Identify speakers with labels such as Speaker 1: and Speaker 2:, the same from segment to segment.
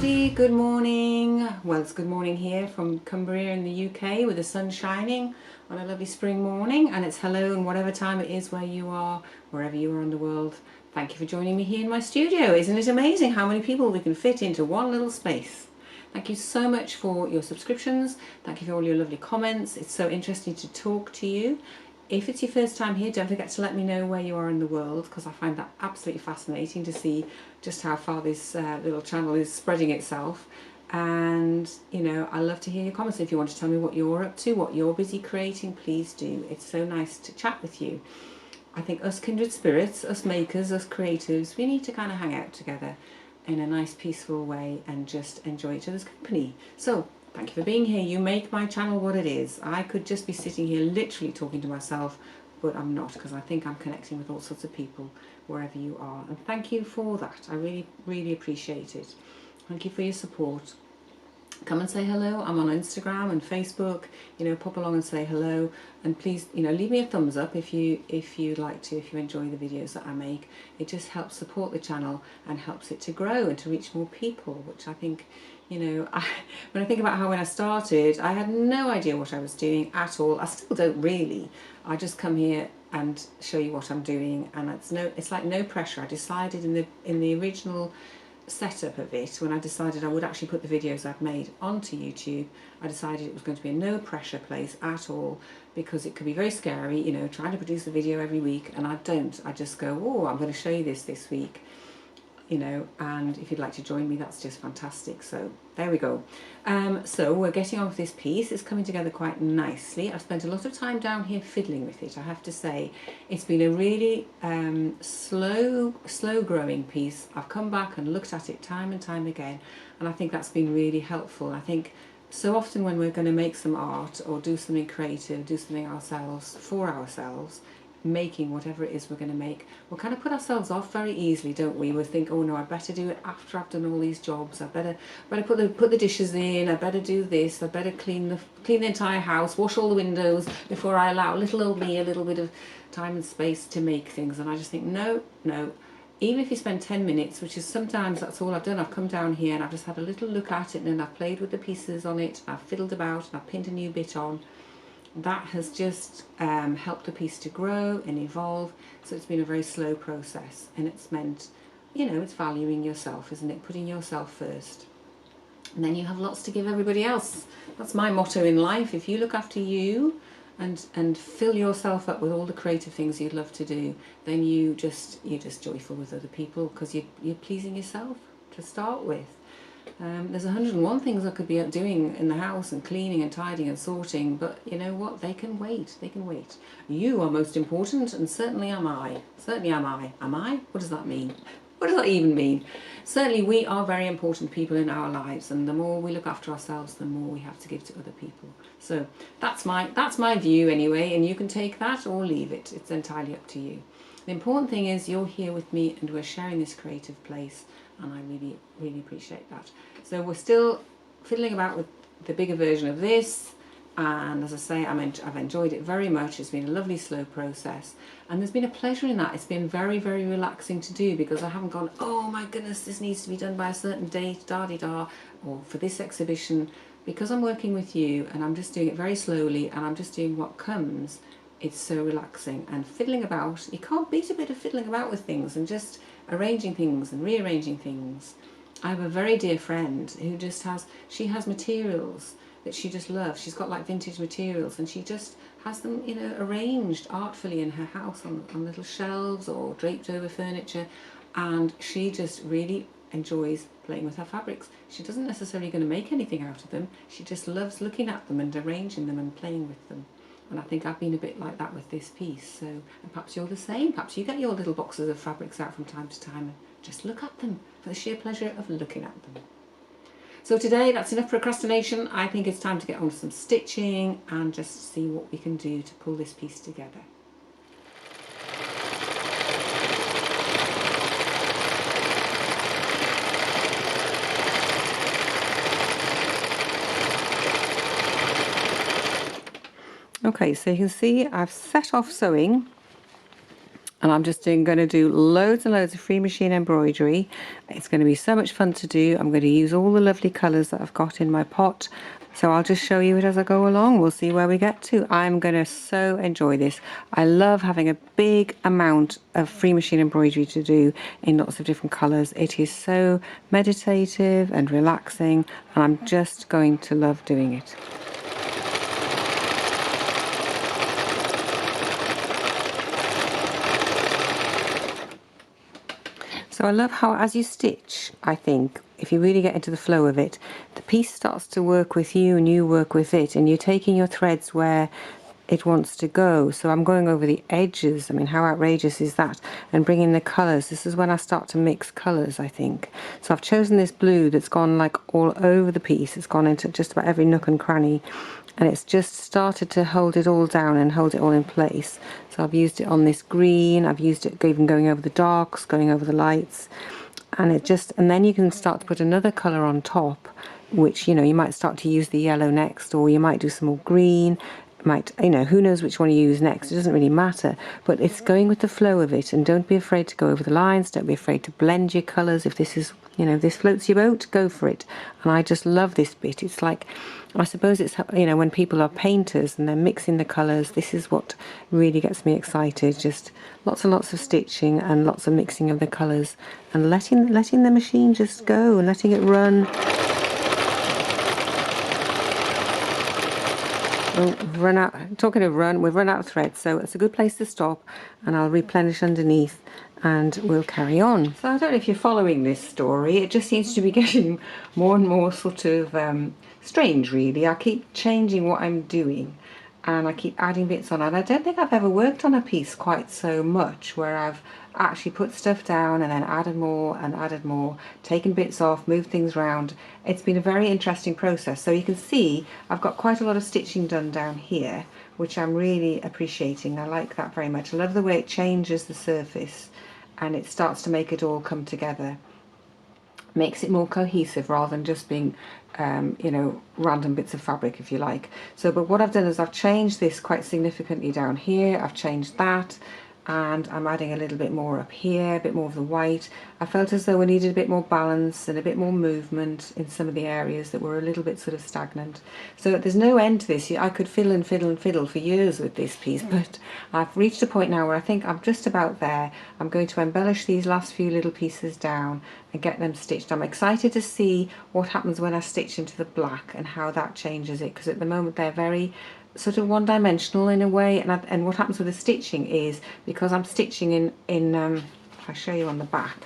Speaker 1: everybody, good morning. Well, it's good morning here from Cumbria in the UK with the sun shining on a lovely spring morning, and it's hello and whatever time it is where you are, wherever you are in the world. Thank you for joining me here in my studio. Isn't it amazing how many people we can fit into one little space? Thank you so much for your subscriptions. Thank you for all your lovely comments. It's so interesting to talk to you. If it's your first time here, don't forget to let me know where you are in the world, because I find that absolutely fascinating to see just how far this little channel is spreading itself. And, you know, I love to hear your comments. If you want to tell me what you're up to, what you're busy creating, please do. It's so nice to chat with you. I think us kindred spirits, us makers, us creatives, we need to kind of hang out together in a nice peaceful way and just enjoy each other's company. So thank you for being here. You make my channel what it is. I could just be sitting here literally talking to myself, but I'm not, because I think I'm connecting with all sorts of people wherever you are. And thank you for that. I really, really appreciate it. Thank you for your support. Come and say hello. I'm on Instagram and Facebook. You know, pop along and say hello. And please, you know, leave me a thumbs up if you like to, if you enjoy the videos that I make. It just helps support the channel and helps it to grow and to reach more people, which I think, you know, when I think about how when I started, I had no idea what I was doing at all. I still don't really. I just come here and show you what I'm doing, and it's like no pressure. I decided in the original setup of it, when I decided I would actually put the videos I've made onto YouTube, I decided it was going to be a no pressure place at all, because it could be very scary, you know, trying to produce a video every week, and I just go, oh, I'm going to show you this week, you know, and if you'd like to join me, that's just fantastic. So there we go. So we're getting on with this piece. It's coming together quite nicely. I've spent a lot of time down here fiddling with it, I have to say. It's been a really slow growing piece. I've come back and looked at it time and time again, and I think that's been really helpful. I think so often when we're going to make some art or do something creative, do something ourselves, for ourselves, making whatever it is we're going to make, we'll kind of put ourselves off very easily, don't we? We'll think, oh no, I better do it after I've done all these jobs. I better put the dishes in. I better do this. I better clean the entire house, wash all the windows before I allow little old me a little bit of time and space to make things. And I just think, no. Even if you spend 10 minutes, which is sometimes that's all I've done, I've come down here and I've just had a little look at it, and then I've played with the pieces on it, I've fiddled about, and I've pinned a new bit on. That has just helped the piece to grow and evolve. So it's been a very slow process, and it's meant, you know, it's valuing yourself, isn't it? Putting yourself first. And then you have lots to give everybody else. That's my motto in life. If you look after you and fill yourself up with all the creative things you'd love to do, then you're just joyful with other people, because you're pleasing yourself to start with. There's 101 things I could be doing in the house, and cleaning and tidying and sorting, but you know what? They can wait. They can wait. You are most important, and certainly am I. Certainly am I. Am I? What does that mean? What does that even mean? Certainly we are very important people in our lives, and the more we look after ourselves, the more we have to give to other people. So that's my view anyway, and you can take that or leave it. It's entirely up to you. The important thing is you're here with me and we're sharing this creative place, and I really, really appreciate that. So we're still fiddling about with the bigger version of this, and as I say, I've enjoyed it very much. It's been a lovely slow process, and there's been a pleasure in that. It's been very, very relaxing to do, because I haven't gone, oh my goodness, this needs to be done by a certain date, da-di-da, or for this exhibition. Because I'm working with you and I'm just doing it very slowly and I'm just doing what comes, it's so relaxing. And fiddling about, you can't beat a bit of fiddling about with things and just arranging things and rearranging things. I have a very dear friend who just she has materials that she just loves. She's got like vintage materials, and she just has them, you know, arranged artfully in her house on little shelves or draped over furniture, and she just really enjoys playing with her fabrics. She doesn't necessarily going to make anything out of them. She just loves looking at them and arranging them and playing with them. And I think I've been a bit like that with this piece. So, and perhaps you're the same. Perhaps you get your little boxes of fabrics out from time to time and just look at them for the sheer pleasure of looking at them. So today, that's enough procrastination. I think it's time to get on to some stitching and just see what we can do to pull this piece together. Okay, so you can see I've set off sewing And I'm just going to do loads and loads of free machine embroidery. It's going to be so much fun to do. I'm going to use all the lovely colours that I've got in my pot. So I'll just show you it as I go along. We'll see where we get to. I'm going to so enjoy this. I love having a big amount of free machine embroidery to do in lots of different colours. It is so meditative and relaxing, and I'm just going to love doing it. So I love how as you stitch, I think, if you really get into the flow of it, the piece starts to work with you and you work with it, and you're taking your threads where it wants to go. So I'm going over the edges. I mean, how outrageous is that? And bringing the colours. This is when I start to mix colours, I think. So I've chosen this blue that's gone like all over the piece. It's gone into just about every nook and cranny. And it's just started to hold it all down and hold it all in place. So I've used it on this green, I've used it even going over the darks, going over the lights, and it just, and then you can start to put another colour on top, which, you know, you might start to use the yellow next, or you might do some more green, might, you know, who knows which one you use next, it doesn't really matter, but it's going with the flow of it. And don't be afraid to go over the lines, don't be afraid to blend your colours. If this is, you know, this floats your boat, go for it. And I just love this bit. It's like, I suppose it's, you know, when people are painters and they're mixing the colours, this is what really gets me excited. Just lots and lots of stitching and lots of mixing of the colours, and letting the machine just go and letting it run. Oh, we've run out. Talking of run, we've run out of thread, so it's a good place to stop, and I'll replenish underneath and we'll carry on. So I don't know if you're following this story, it just seems to be getting more and more sort of strange, really. I keep changing what I'm doing and I keep adding bits on, and I don't think I've ever worked on a piece quite so much where I've actually put stuff down and then added more and added more, taken bits off, moved things around. It's been a very interesting process. So you can see I've got quite a lot of stitching done down here, which I'm really appreciating. I like that very much. I love the way it changes the surface and it starts to make it all come together. Makes it more cohesive rather than just being you know, random bits of fabric, if you like. So, but what I've done is I've changed this quite significantly down here. I've changed that, and I'm adding a little bit more up here, a bit more of the white. I felt as though we needed a bit more balance and a bit more movement in some of the areas that were a little bit sort of stagnant. So there's no end to this. I could fiddle and fiddle and fiddle for years with this piece, but I've reached a point now where I think I'm just about there. I'm going to embellish these last few little pieces down and get them stitched. I'm excited to see what happens when I stitch into the black and how that changes it, because at the moment they're very sort of one-dimensional in a way, and what happens with the stitching is, because I'm stitching in if I show you on the back,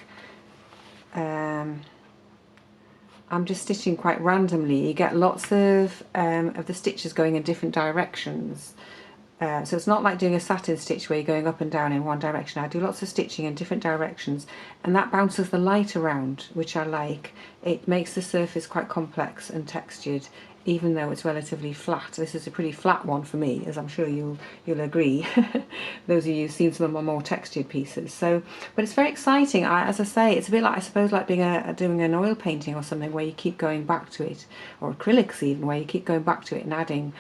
Speaker 1: I'm just stitching quite randomly. You get lots of the stitches going in different directions. So it's not like doing a satin stitch where you're going up and down in one direction. I do lots of stitching in different directions, and that bounces the light around, which I like. It makes the surface quite complex and textured, even though it's relatively flat. This is a pretty flat one for me, as I'm sure you'll agree. Those of you who've seen some of my more textured pieces. So, but it's very exciting. As I say, it's a bit like, I suppose, like being doing an oil painting or something where you keep going back to it, or acrylics even, where you keep going back to it and adding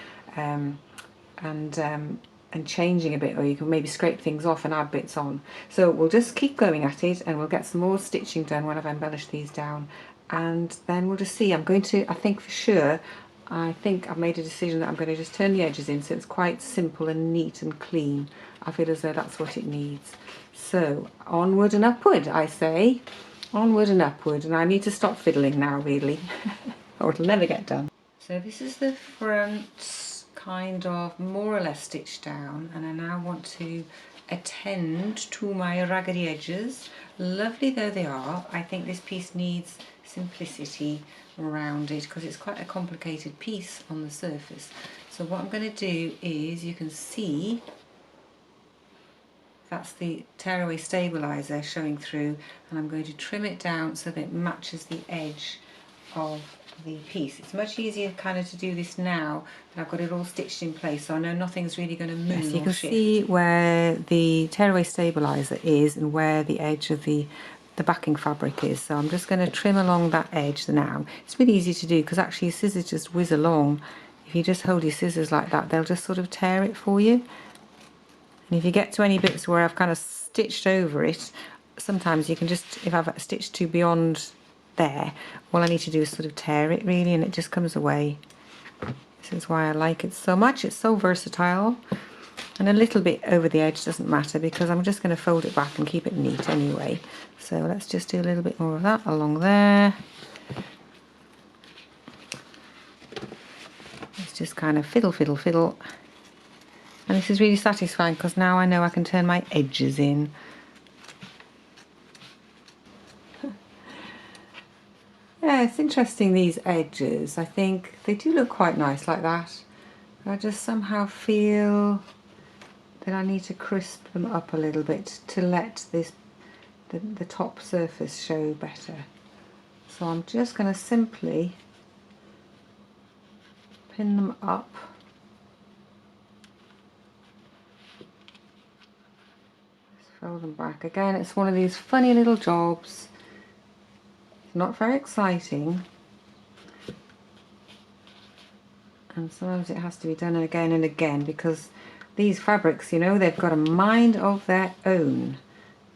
Speaker 1: and changing a bit, or you can maybe scrape things off and add bits on. So we'll just keep going at it, and we'll get some more stitching done when I've embellished these down, and then we'll just see. I'm going to, I think for sure, I think I've made a decision that I'm going to just turn the edges in so it's quite simple and neat and clean. I feel as though that's what it needs. So onward and upward, I say. Onward and upward, and I need to stop fiddling now, really, or it'll never get done. So this is the front kind of more or less stitched down, and I now want to attend to my raggedy edges. Lovely though they are, I think this piece needs simplicity around it because it's quite a complicated piece on the surface. So what I'm going to do is, you can see that's the tearaway stabilizer showing through, and I'm going to trim it down so that it matches the edge of the piece. It's much easier kind of to do this now that I've got it all stitched in place, so I know nothing's really going to move. Yes, you can see where the tearaway stabilizer is and where the edge of the backing fabric is. So I'm just going to trim along that edge now. It's really easy to do because actually your scissors just whiz along. If you just hold your scissors like that, they'll just sort of tear it for you. And if you get to any bits where I've kind of stitched over it, sometimes you can just, if I've stitched to beyond there, all I need to do is sort of tear it really, and it just comes away. This is why I like it so much. It's so versatile, and a little bit over the edge doesn't matter because I'm just going to fold it back and keep it neat anyway. So let's just do a little bit more of that along there. Let's just kind of fiddle, fiddle, fiddle. And this is really satisfying because now I know I can turn my edges in. Yeah, it's interesting, these edges. I think they do look quite nice like that. I just somehow feel that I need to crisp them up a little bit to let this the top surface show better. So I'm just going to simply pin them up. Just fold them back. Again, it's one of these funny little jobs. Not very exciting, and sometimes it has to be done again and again because these fabrics, you know, they've got a mind of their own.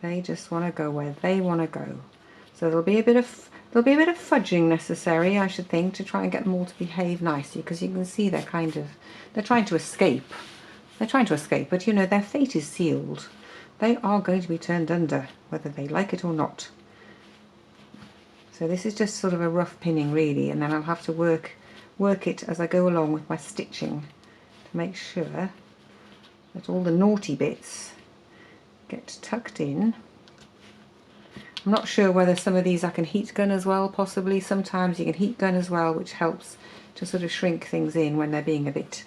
Speaker 1: They just want to go where they want to go. So there'll be a bit of fudging necessary, I should think, to try and get them all to behave nicely, because you can see they're trying to escape. They're trying to escape, but you know, their fate is sealed. They are going to be turned under, whether they like it or not. So this is just sort of a rough pinning really, and then I'll have to work it as I go along with my stitching to make sure that all the naughty bits get tucked in. I'm not sure whether some of these I can heat gun as well, possibly. Sometimes you can heat gun as well, which helps to sort of shrink things in when they're being a bit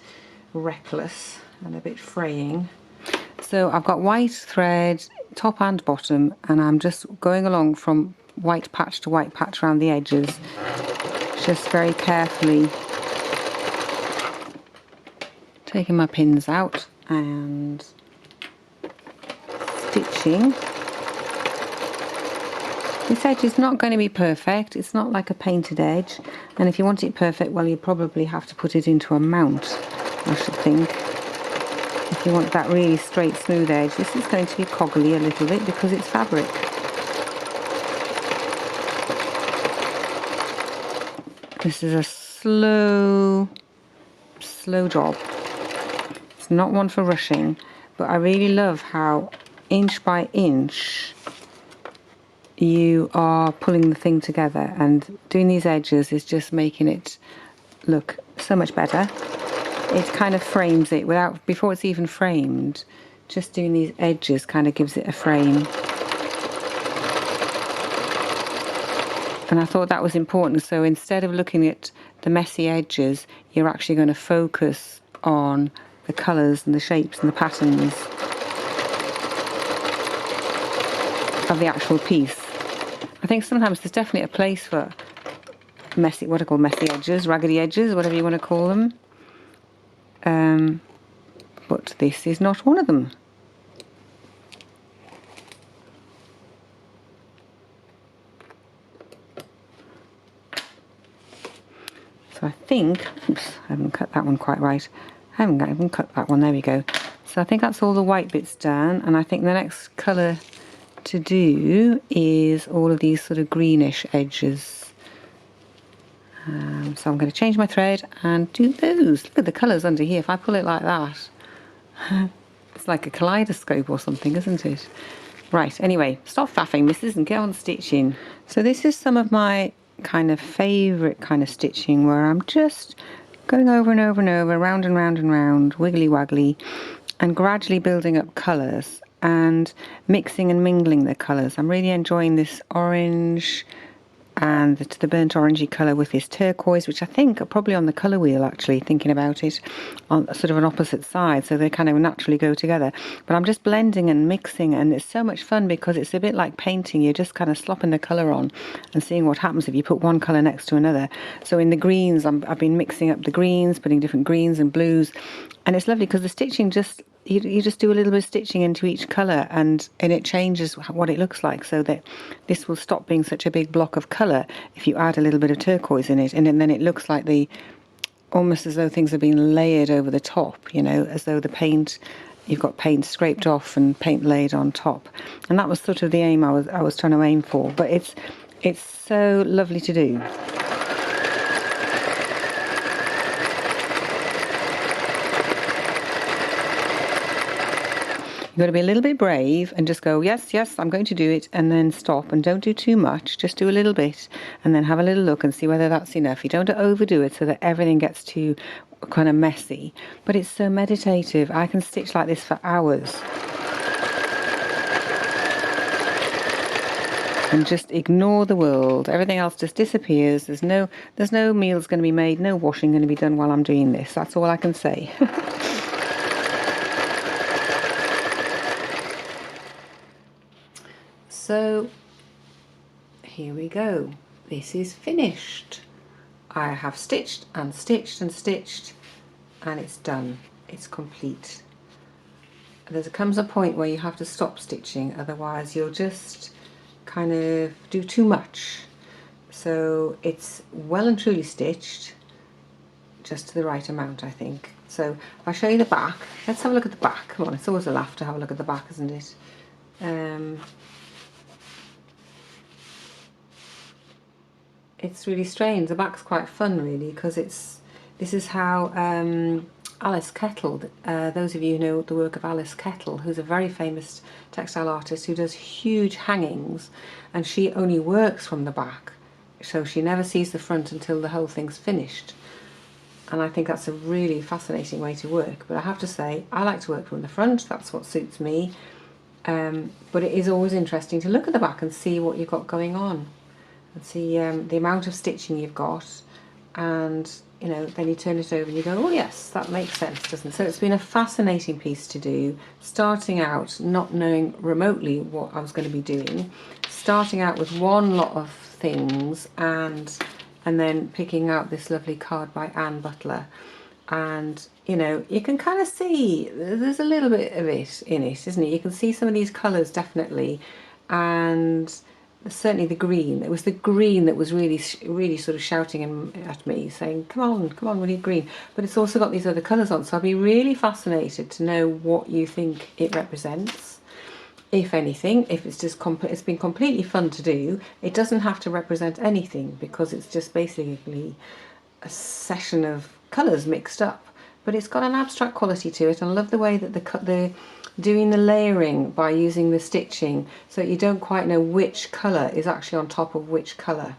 Speaker 1: reckless and a bit fraying. So I've got white thread top and bottom, and I'm just going along from white patch to white patch around the edges, just very carefully taking my pins out and stitching. This edge is not going to be perfect, it's not like a painted edge, and if you want it perfect, well, you probably have to put it into a mount, I should think. If you want that really straight smooth edge, this is going to be coggly a little bit because it's fabric. This is a slow job. It's not one for rushing, but I really love how inch by inch you are pulling the thing together, and doing these edges is just making it look so much better. It kind of frames it before it's even framed. Just doing these edges kind of gives it a frame. And I thought that was important, so instead of looking at the messy edges, you're actually going to focus on the colours and the shapes and the patterns of the actual piece. I think sometimes there's definitely a place for messy, what I call messy edges, raggedy edges, whatever you want to call them. But this is not one of them. So I think, oops, I haven't cut that one quite right. I haven't even cut that one, there we go. So I think that's all the white bits done, and I think the next colour to do is all of these sort of greenish edges. So I'm going to change my thread and do those. Look at the colours under here. If I pull it like that, it's like a kaleidoscope or something, isn't it? Right, anyway, stop faffing, missus, and get on stitching. So this is some of my kind of favourite kind of stitching, where I'm just going over and over and over, round and round and round, wiggly waggly, and gradually building up colours and mixing and mingling the colours. I'm really enjoying this orange and the burnt orangey colour with this turquoise, which I think are probably on the colour wheel, actually, thinking about it, on sort of an opposite side, so they kind of naturally go together. But I'm just blending and mixing, and it's so much fun because it's a bit like painting. You're just kind of slopping the colour on and seeing what happens if you put one colour next to another. So in the greens, I've been mixing up the greens, putting different greens and blues, and it's lovely because the stitching just, you just do a little bit of stitching into each colour, and it changes what it looks like, so that this will stop being such a big block of colour if you add a little bit of turquoise in it, and then it looks like almost as though things are being layered over the top, you know, as though the paint you've got paint scraped off and paint laid on top. And that was sort of the aim I was trying to aim for. But it's so lovely to do. You've got to be a little bit brave and just go, yes, I'm going to do it, and then stop, and don't do too much, just do a little bit, and then have a little look and see whether that's enough. You don't overdo it so that everything gets too kind of messy, but it's so meditative. I can stitch like this for hours and just ignore the world. Everything else just disappears. There's no meals going to be made, no washing going to be done while I'm doing this. That's all I can say. So here we go. This is finished. I have stitched and stitched and stitched, and it's done. It's complete. There comes a point where you have to stop stitching, otherwise you'll just kind of do too much. So it's well and truly stitched, just to the right amount, I think. So if I show you the back, let's have a look at the back. Come on, it's always a laugh to have a look at the back, isn't it? It's really strange. The back's quite fun, really, because this is how Alice Kettle, those of you who know the work of Alice Kettle, who's a very famous textile artist who does huge hangings, and she only works from the back, so she never sees the front until the whole thing's finished. And I think that's a really fascinating way to work. But I have to say, I like to work from the front. That's what suits me. But it is always interesting to look at the back and see what you've got going on, and see the amount of stitching you've got, and you know, then you turn it over and you go, oh yes, that makes sense, doesn't it? So it's been a fascinating piece to do, starting out not knowing remotely what I was going to be doing, starting out with one lot of things, and then picking out this lovely card by Anne Butler. And you know, you can kind of see there's a little bit of it in it, isn't it? You can see some of these colours definitely, and certainly the green. It was the green that was really sort of shouting at me, saying, come on, we need green. But it's also got these other colours on, so I'd be really fascinated to know what you think it represents, if anything. If it's just it's been completely fun to do. It doesn't have to represent anything, because it's just basically a session of colours mixed up. But it's got an abstract quality to it, and I love the way that the doing the layering by using the stitching, so you don't quite know which colour is actually on top of which colour.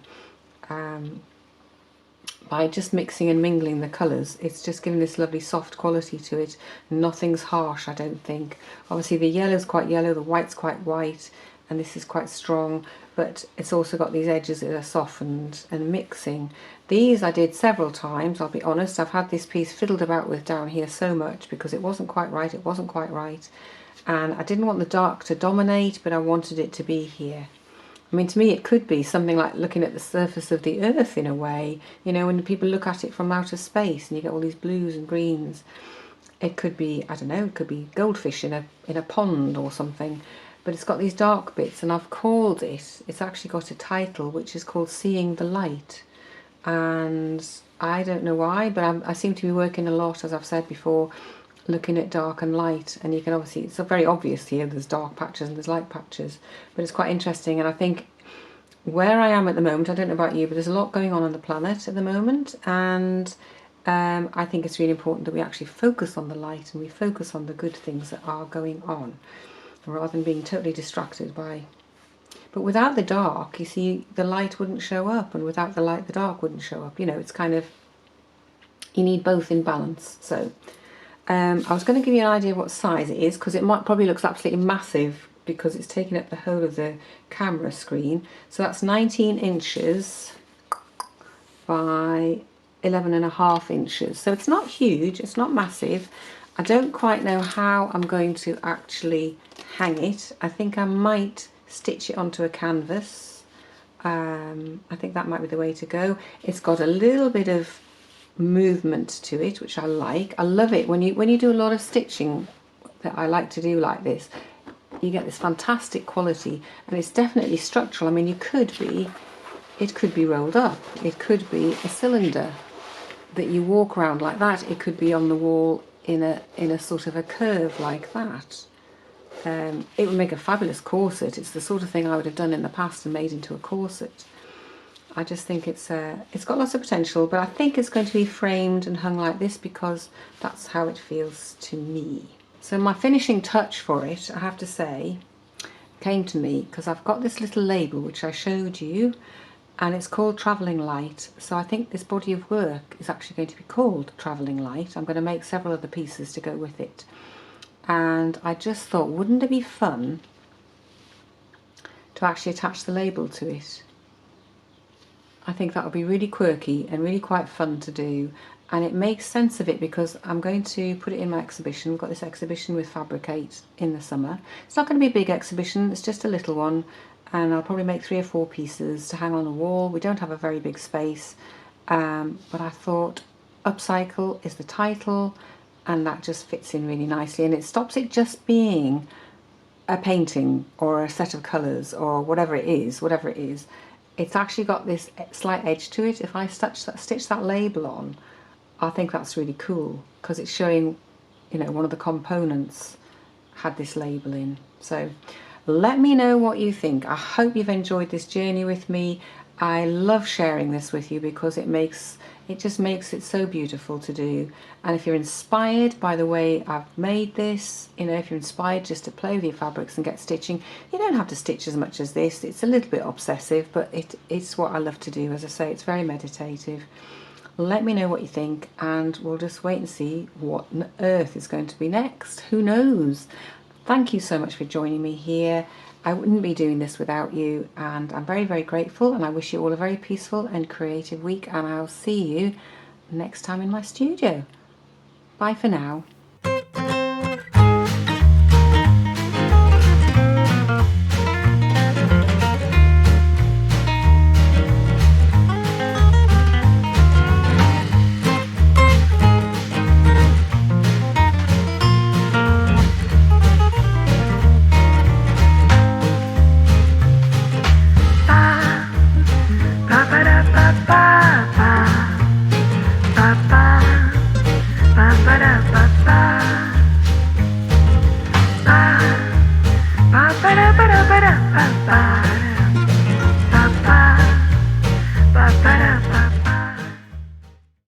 Speaker 1: By just mixing and mingling the colours, it's just giving this lovely soft quality to it. Nothing's harsh, I don't think. Obviously the yellow's quite yellow, the white's quite white, and this is quite strong, but it's also got these edges that are softened and mixing. These I did several times, I'll be honest. I've had this piece fiddled about with down here so much because it wasn't quite right, and I didn't want the dark to dominate, but I wanted it to be here. I mean, to me it could be something like looking at the surface of the earth in a way, you know, when people look at it from outer space and you get all these blues and greens. It could be, I don't know, it could be goldfish in a pond or something. But it's got these dark bits, and I've called it's actually got a title which is called Seeing the Light. And I don't know why, but I seem to be working a lot, as I've said before, looking at dark and light. And you can obviously, it's very obvious here, there's dark patches and there's light patches, but it's quite interesting. And I think where I am at the moment, I don't know about you, but there's a lot going on the planet at the moment, and I think it's really important that we actually focus on the light and we focus on the good things that are going on, rather than being totally distracted by. But without the dark, you see, the light wouldn't show up, and without the light, the dark wouldn't show up. You know, it's kind of, you need both in balance. So I was going to give you an idea of what size it is, because it probably looks absolutely massive because it's taking up the whole of the camera screen. So that's 19 inches by 11.5 inches. So it's not huge, it's not massive. I don't quite know how I'm going to actually hang it. I think I might stitch it onto a canvas. I think that might be the way to go. It's got a little bit of movement to it, which I like. I love it when you do a lot of stitching that I like to do like this. You get this fantastic quality, and it's definitely structural. I mean, it could be rolled up. It could be a cylinder that you walk around like that. It could be on the wall in a sort of a curve like that. It would make a fabulous corset. It's the sort of thing I would have done in the past and made into a corset. I just think it's got lots of potential, but I think it's going to be framed and hung like this because that's how it feels to me. So my finishing touch for it, I have to say, came to me because I've got this little label which I showed you, and it's called Travelling Light. So I think this body of work is actually going to be called Travelling Light. I'm going to make several other pieces to go with it. And I just thought, wouldn't it be fun to actually attach the label to it? I think that would be really quirky and really quite fun to do, and it makes sense of it because I'm going to put it in my exhibition. We've got this exhibition with Fabricate in the summer. It's not going to be a big exhibition, it's just a little one, and I'll probably make 3 or 4 pieces to hang on the wall. We don't have a very big space, but I thought Upcycle is the title, and that just fits in really nicely, and it stops it just being a painting or a set of colours or whatever it is. It's actually got this slight edge to it. If I stitch that label on, I think that's really cool because it's showing, you know, one of the components had this label in. So let me know what you think. I hope you've enjoyed this journey with me. I love sharing this with you because it just makes it so beautiful to do. And if you're inspired by the way I've made this, you know, if you're inspired just to play with your fabrics and get stitching, you don't have to stitch as much as this. It's a little bit obsessive, but it's what I love to do. As I say, it's very meditative. Let me know what you think, and we'll just wait and see what on earth is going to be next. Who knows? Thank you so much for joining me here. I wouldn't be doing this without you, and I'm very, very grateful, and I wish you all a very peaceful and creative week, and I'll see you next time in my studio. Bye for now.
Speaker 2: Ba ba ba ba ba ba ba ba.